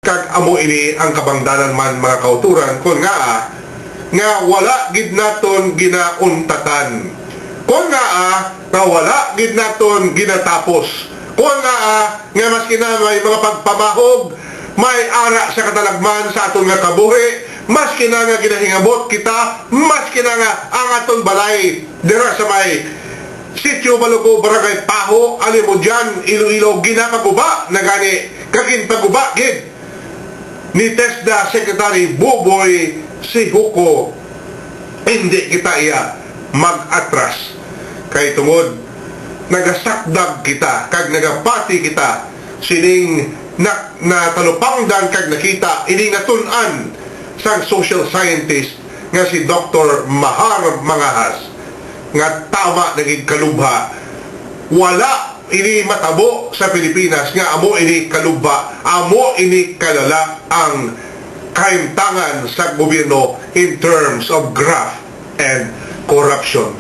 kag amo ini ang kabangdanan man mga kauturan kun nga wala gid naton ginauntatan, kun nga wala gid naton ginatapos, kun nga maski na may mga pagpamahog, may ara sa katalagman sa aton nga kabuhi, maski na nga ginahingabot kita, maski na nga ang aton balay dira sa may Sitio Balugo, Barangay Paho, alimo dyan, Iloilo, ginakaguba na gani kaginpaguba gid ni TESDA Secretary Buboy Sihuko. Hindi kita iya mag-atras kay tungod nagasakdag kita kag nagapati kita sining natalupangdan kag nakita ini natun-an sang social scientist nga si Dr. Mahar Mangahas nga tama naging kalubha. Wala ini matabo sa Pilipinas nga amo ini kalubha, amo ini kalala ang kaimtangan sa gobyerno in terms of graft and corruption.